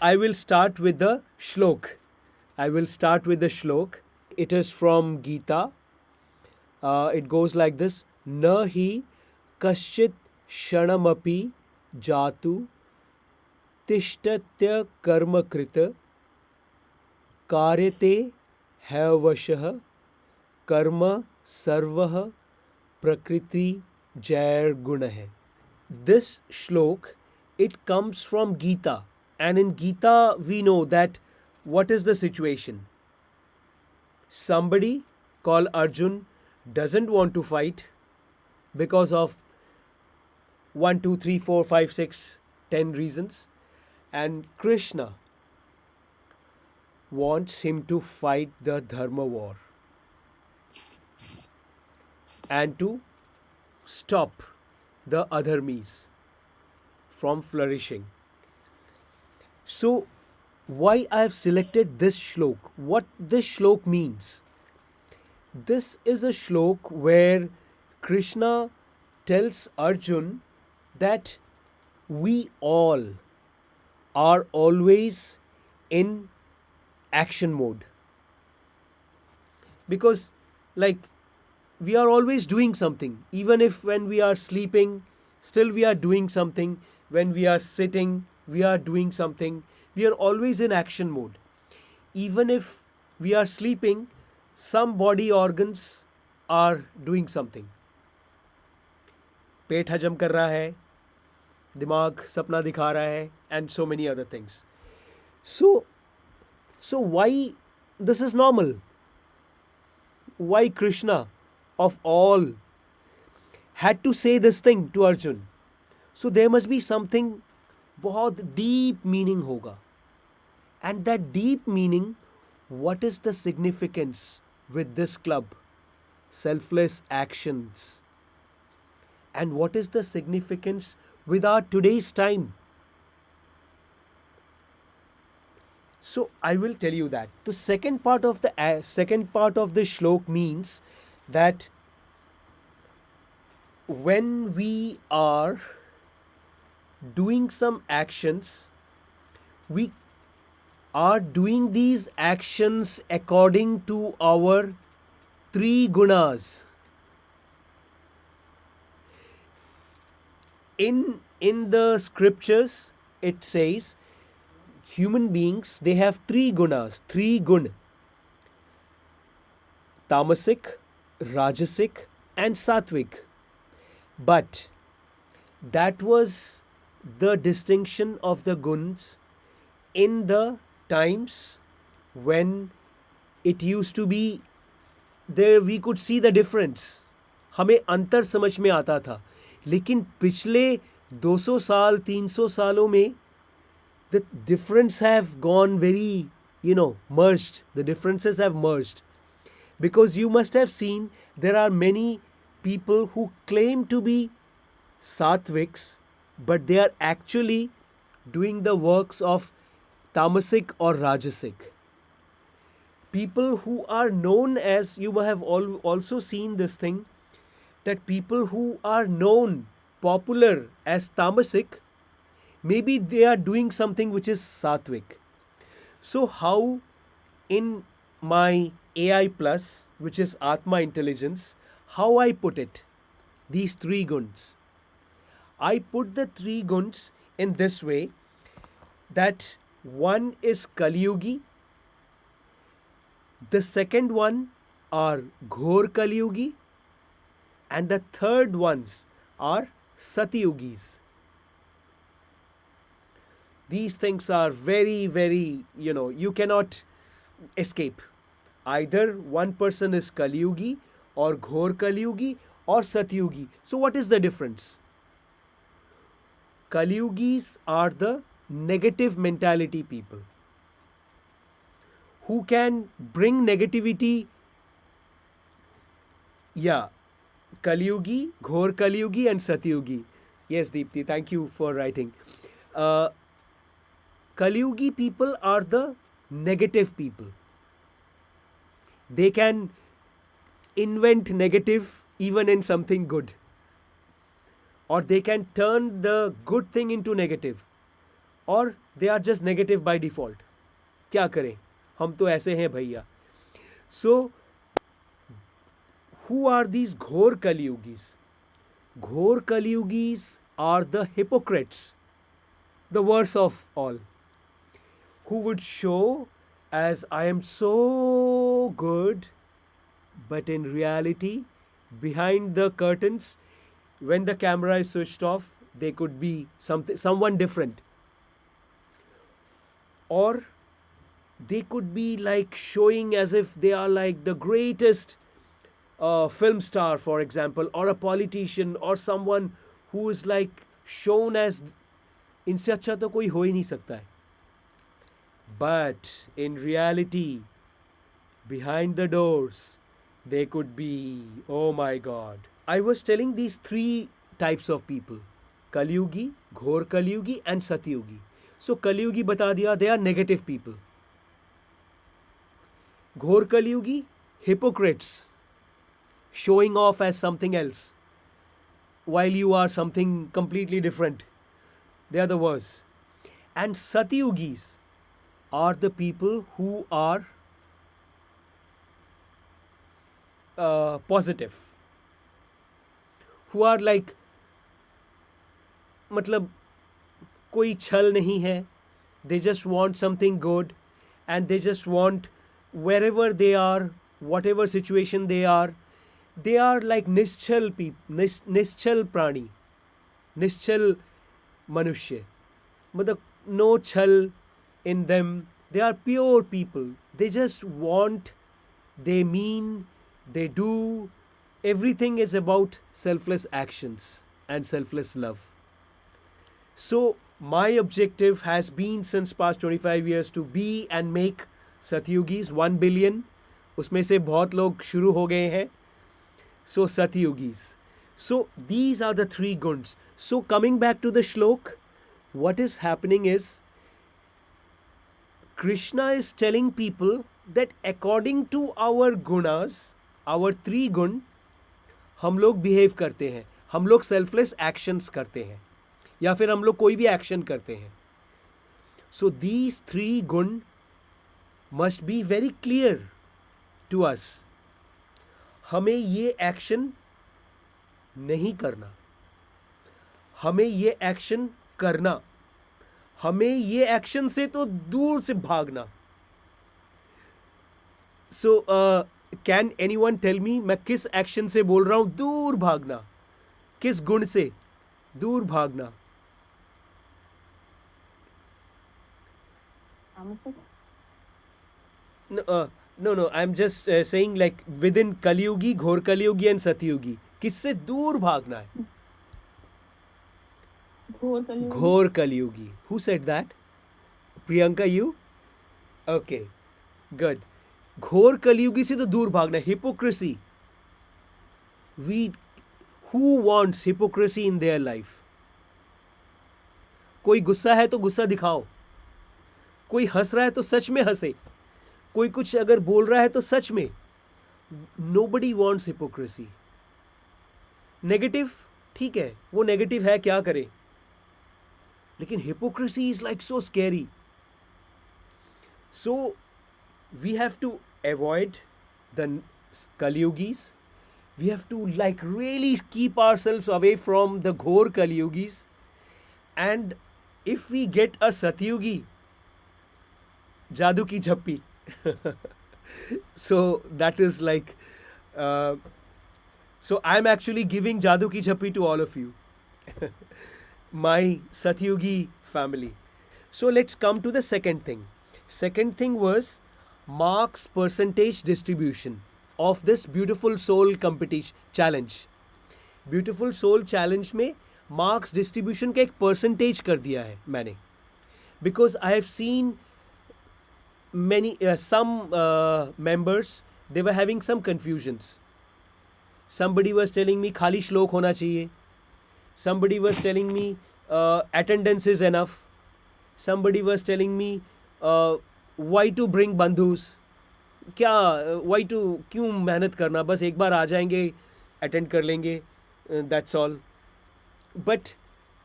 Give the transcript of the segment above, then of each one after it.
I will start with the shlok. It is from Gita. It goes like this: Nahi kaschit shanamapi jatu tishtatya karma krita karyate havashah karma sarvah prakriti jair gunah. This shlok, it comes from Gita, and in Gita we know that what is the situation. Somebody called Arjun doesn't want to fight because of 1, 2, 3, 4, 5, 6, 10 reasons, and Krishna wants him to fight the dharma war and to stop the adharmis from flourishing. So, why I have selected this shlok? What this shlok means? This is a shlok where Krishna tells Arjun that we all are always in action mode. Because, like, we are always doing something. Even if when we are sleeping, still we are doing something. When we are sitting, we are doing something. We are always in action mode. Even if we are sleeping, some body organs are doing something. पेट हजम कर रहा है, दिमाग सपना दिखा रहा है, and so many other things. So why this is normal? Why Krishna of all had to say this thing to Arjun? So there must be something बहुत deep meaning होगा. And that deep meaning, what is the significance with this club? Selfless actions. And what is the significance with our today's time? So I will tell you that. The second part of the shlok means that when we are doing some actions, we are doing these actions according to our three gunas. In the scriptures, it says human beings, they have three gunas, three gun: tamasic, rajasic, and sattvic. But that was the distinction of the guns in the times when it used to be there. We could see the difference. हमें अंतर समझ में आता था. लेकिन पिछले 200 साल 300 सालों में the difference have gone very, merged. The differences have merged. Because you must have seen there are many people who claim to be sattvics, but they are actually doing the works of tamasic or rajasic. People who are known as, you have also seen this thing, that people who are known, popular as tamasic, maybe they are doing something which is sattvic. So how in my AI plus, which is Atma intelligence, how I put it, these three guns. I put the three guns in this way, that one is Kaliyugi, the second one are Ghor Kaliyugi, and the third ones are Satyugis. These things are very, very, you cannot escape. Either one person is Kaliyugi or Ghor Kaliyugi or Satyugi. So what is the difference? Kaliyugis are the negative mentality people who can bring negativity. Yeah, Kaliyugi, Ghor Kaliyugi and Satyugi. Yes, Deepthi, thank you for writing. Kaliyugi people are the negative people. They can invent negative even in something good. Or they can turn the good thing into negative. और they are just negative by default. क्या करें, हम तो ऐसे हैं भैया. सो who are these घोर कलयुगीस? घोर कलयुगीस are the hypocrites, the worst of all, who would show as I am so good, but in reality, behind the curtains, when the camera is switched off, they could be someone different. Or they could be like showing as if they are like the greatest film star, for example, or a politician, or someone who is like shown as इनसे अच्छा तो कोई हो ही नहीं सकता है. But in reality, behind the doors, they could be, oh my God. I was telling these three types of people: Kalyugi, Ghor Kalyugi, and Satyugi. So Kalyugi bata diya, they are negative people. Ghor Kalyugi, hypocrites, showing off as something else while you are something completely different. They are the worst. And Satyugis are the people who are positive, who are like, मतलब कोई छल नहीं है. They just want something good, and they just want, wherever they are, whatever situation they are like nischal people, nischal prani, nischal मनुष्य. मतलब no छल in them. They are pure people. They just want, they mean, they do. Everything is about selfless actions and selfless love. So my objective has been since past 25 years to be and make Satyugis 1 billion. उसमें से बहुत लोग शुरू हो गए हैं. So Satyugis. So these are the three guns. So coming back to the shlok, what is happening is Krishna is telling people that according to our gunas, our three gun, हम लोग behave करते हैं, हम लोग selfless actions करते हैं, या फिर हम लोग कोई भी action करते हैं. So these three gun must be very clear to us. हमें ये action नहीं करना, हमें ये एक्शन करना, हमें ये एक्शन से तो दूर से भागना. So can anyone tell me, मैं किस एक्शन से बोल रहा हूं दूर भागना? किस गुण से दूर भागना? No, I'm just saying like within Kaliyugi, Ghor Kaliyugi and Satyugi, किससे दूर भागना है? घोर कलयुगी. Who said that? Priyanka, you? Okay, good. घोर कलयुगी से तो दूर भागना. Hypocrisy. Who wants hypocrisy in their life? कोई गुस्सा है तो गुस्सा दिखाओ, कोई हंस रहा है तो सच में हंसे, कोई कुछ अगर बोल रहा है तो सच में. Nobody wants hypocrisy. नेगेटिव ठीक है, वो नेगेटिव है, क्या करे. लेकिन hypocrisy is like so scary. So we have to avoid the Kalyugis. We have to like really keep ourselves away from the Ghor Kalyugis. And if we get a Satyugi, Jadu ki jhappi. So that is like, so I'm actually giving Jadu ki jhappi to all of you. My Satyugi family. So let's come to the second thing. Second thing was marks percentage distribution of this beautiful soul competition challenge. Beautiful soul challenge में marks distribution का एक percentage कर दिया है मैंने. Because I have seen many some members, they were having some confusions. Somebody was telling me खाली श्लोक होना चाहिए. Somebody was telling me attendance is enough. Somebody was telling me why to bring बंधुस. क्या why to क्यों मेहनत करना, बस एक बार आ जाएंगे अटेंड कर लेंगे, that's all. But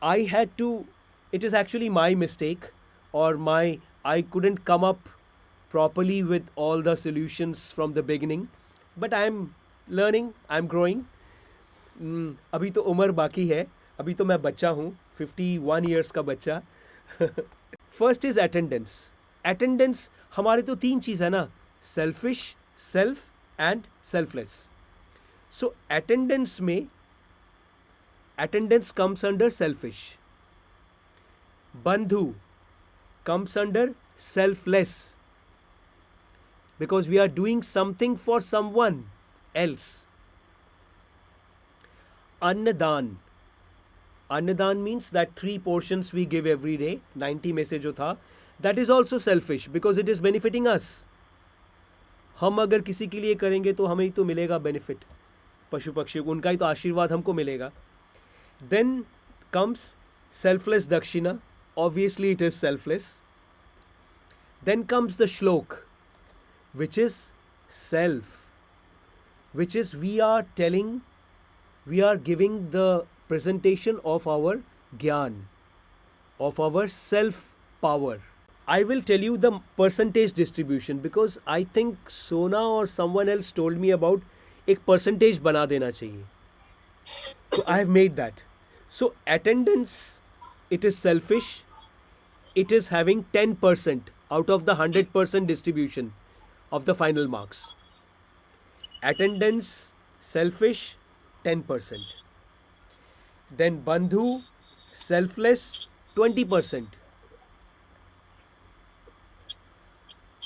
I had to, it is actually my mistake. or I couldn't come up properly with all the solutions from the beginning. But I'm learning, I'm growing. अभी तो उम्र बाकी है, अभी तो मैं बच्चा हूँ, 51 ईयर्स का बच्चा. First is attendance. अटेंडेंस हमारे तो तीन चीज़ है ना, selfish, self and selfless. So attendance में अटेंडेंस कम्स अंडर सेल्फिश. बंधु comes under selfless, because we are doing something for someone else. Annadan. Annadan means that 3 portions we give every day, 90 में से जो था, that is also selfish because it is benefiting us. हम अगर किसी के लिए करेंगे तो हमें ही तो मिलेगा बेनिफिट, पशु पक्षी को उनका ही तो आशीर्वाद हमको मिलेगा. Then comes selfless dakshina. Obviously it is selfless. Then comes the shlok, which is self, which is we are giving the presentation of our gyan, of our self power. I will tell you the percentage distribution because I think Sona or someone else told me about एक percentage बना देना चाहिए. So I have made that. So attendance, it is selfish. It is having 10% out of the 100% distribution of the final marks. Attendance, selfish, 10%. Then Bandhu, selfless, 20%.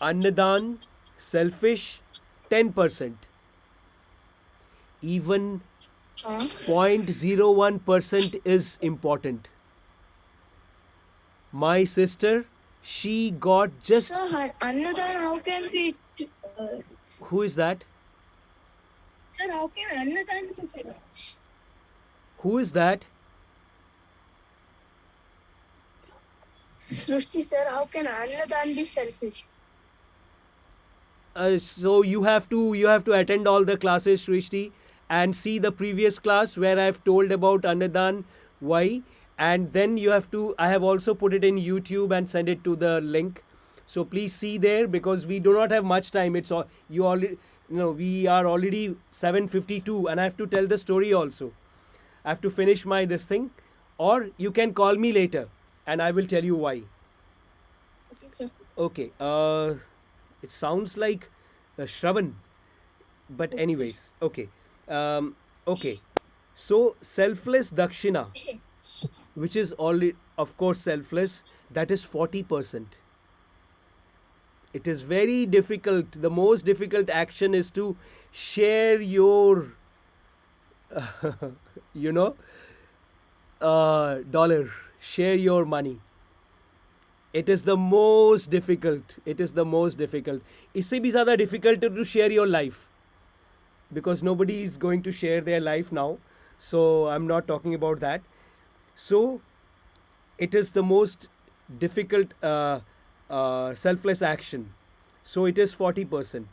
Annadan, selfish, 10%. Even 0.01% is important. My sister, she got just... Sir, Annadan, how can we... Who is that? Sir, how can Annadan be selfish? Who is that? Srushti, sir, how can Annadan be selfish? So you have to attend all the classes, Srishti, and see the previous class where I've told about Annadan, why, and then you have to... I have also put it in YouTube and send it to the link. So please see there because we do not have much time. It's all you already... we are already 7:52 and I have to tell the story also. I have to finish this thing, or you can call me later and I will tell you why. Okay, sir. Okay. It sounds like Shravan, but anyways, okay. Okay. So selfless dakshina, which is already, of course, selfless, that is 40%. It is very difficult. The most difficult action is to share your, dollar, share your money. It is the most difficult. It is the most difficult. इससे भी ज़्यादा difficult to share your life, because nobody is going to share their life now. So I'm not talking about that. So it is the most difficult selfless action. So it is 40%.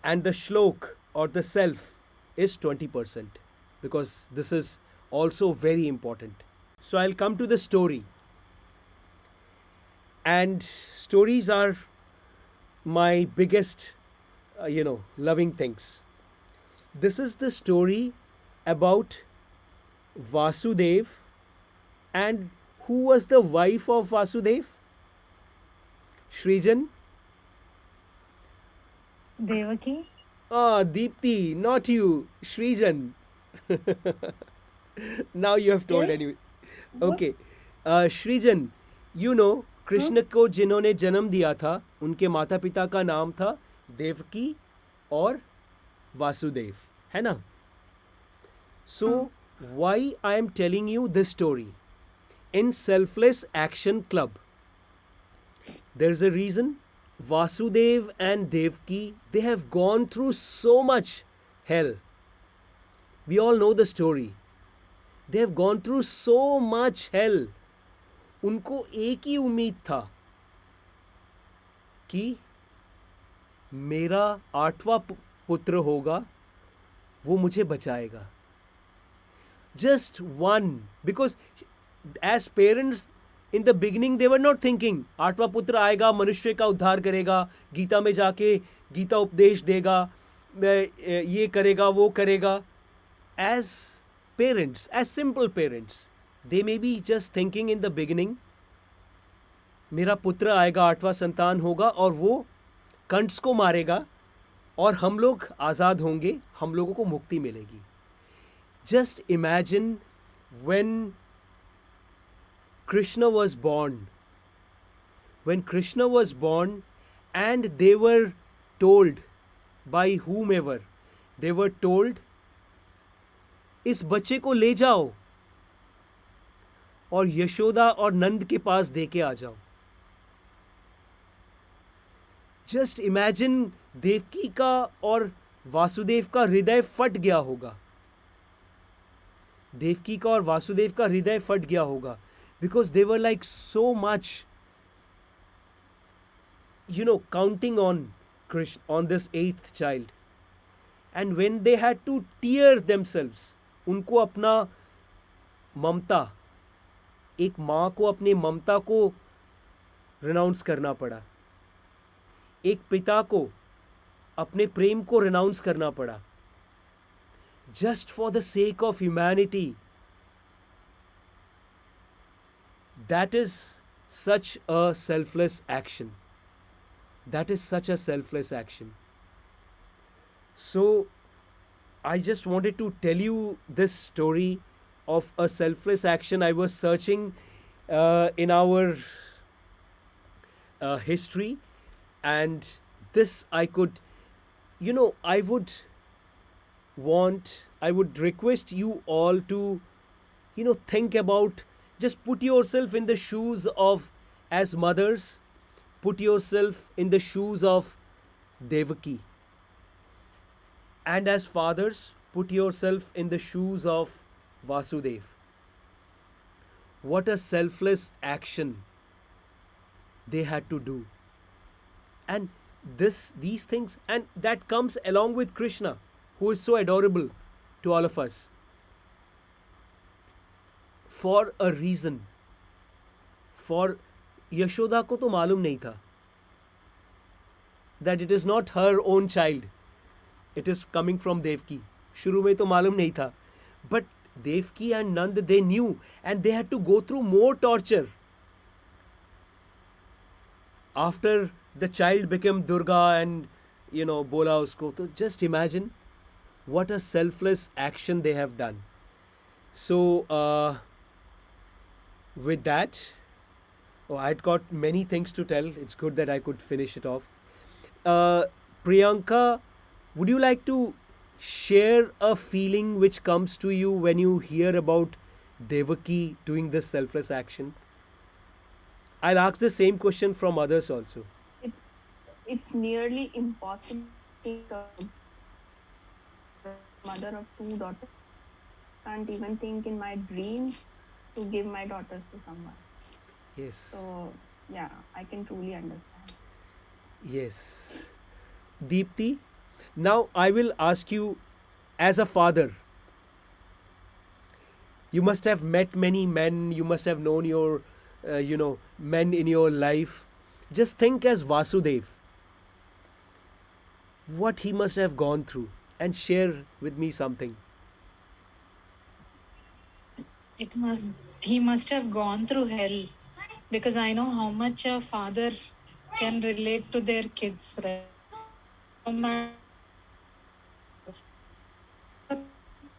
And the shlok or the self is 20%, because this is also very important. So I'll come to the story. And stories are my biggest, loving things. This is the story about Vasudev. And who was the wife of Vasudev? Shrijan? Devaki? Ah, Deepti, not you. Shrijan. Now you have told Yes. anyway. Okay. Shrijan, Krishna को जिन्होंने जन्म दिया था, उनके माता पिता का नाम था देवकी और वासुदेव, है ना? So why I am telling you this story? In Selfless Action Club, there is a reason. Vasudev and Devki, they have gone through so much hell. We all know the story. They have gone through so much hell. उनको एक ही उम्मीद था कि मेरा 8वां पुत्र होगा, वो मुझे बचाएगा. Just one, because as parents in the beginning they were not thinking आठवां पुत्र आएगा, मनुष्य का उद्धार करेगा, गीता में जाके गीता उपदेश देगा, ये करेगा वो करेगा. As parents, as simple parents, they may be just thinking in the beginning, मेरा पुत्र आएगा, आठवां संतान होगा और वो कंट्स को मारेगा और हम लोग आज़ाद होंगे, हम लोगों को मुक्ति मिलेगी. Just imagine when Krishna was born, when Krishna was born, and they were told by whomever, they were told, इस बच्चे को ले जाओ और यशोदा और नंद के पास दे के आ जाओ. जस्ट इमेजिन, देवकी का और वासुदेव का हृदय फट गया होगा. देवकी का और वासुदेव का हृदय फट गया होगा, because they were like so much, counting on Krishna, on this eighth child. And when they had to tear themselves, उनको अपना ममता, एक माँ को अपने ममता को रिनाउंस करना पड़ा, एक पिता को अपने प्रेम को रिनाउंस करना पड़ा, just for the sake of humanity. That is such a selfless action. That is such a selfless action. So, I just wanted to tell you this story of a selfless action. I was searching in our history, and this I could, I would request you all to, think about, just put yourself in the shoes of, as mothers, put yourself in the shoes of Devaki. And as fathers, put yourself in the shoes of Vasudev. What a selfless action they had to do. And these things, and that comes along with Krishna, who is so adorable to all of us, for a reason. For Yashoda को तो मालूम नहीं था that it is not her own child, it is coming from Devki. शुरू में तो मालूम नहीं था, but Devki and Nand, they knew, and they had to go through more torture after the child became Durga and bola usko. So just imagine what a selfless action they have done. So with that, I'd got many things to tell. It's good that I could finish it off. Priyanka, would you like to share a feeling which comes to you when you hear about Devaki doing this selfless action? I'll ask the same question from others also. It's nearly impossible to think of a mother of two daughters. Can't even think in my dreams to give my daughters to someone. Yes. So yeah, I can truly understand. Yes. Deepti, now I will ask you, as a father, you must have met many men, you must have known your, men in your life. Just think as Vasudev, what he must have gone through, and share with me something. He must have gone through hell, because I know how much a father can relate to their kids, right?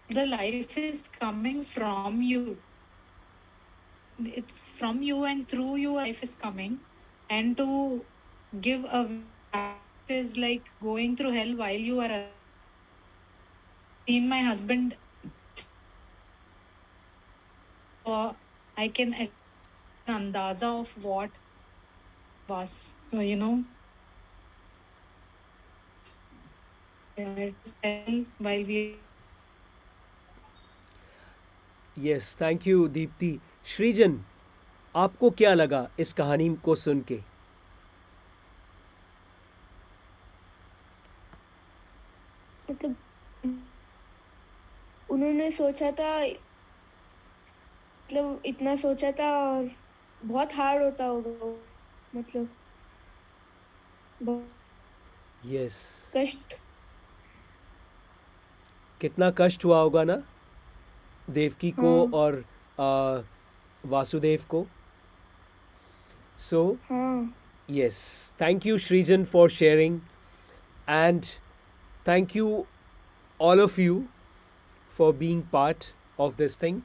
The life is coming from you. It's from you, and through you life is coming. And to give a life is like going through hell while you are seen my husband. I can andaza of what was, it's hell while we. Yes, thank you, Deepti. Srijan, आपको क्या लगा इस कहानी को सुन के? मतलब उन्होंने सोचा था, मतलब इतना सोचा था और बहुत हार्ड होता होगा वो, मतलब बहुत यस, कष्ट। कितना कष्ट हुआ होगा ना देवकी को हाँ और आ, वासुदेव को. सो हाँ yes, thank you Shrijan for sharing, and thank you all of you for being part of this thing.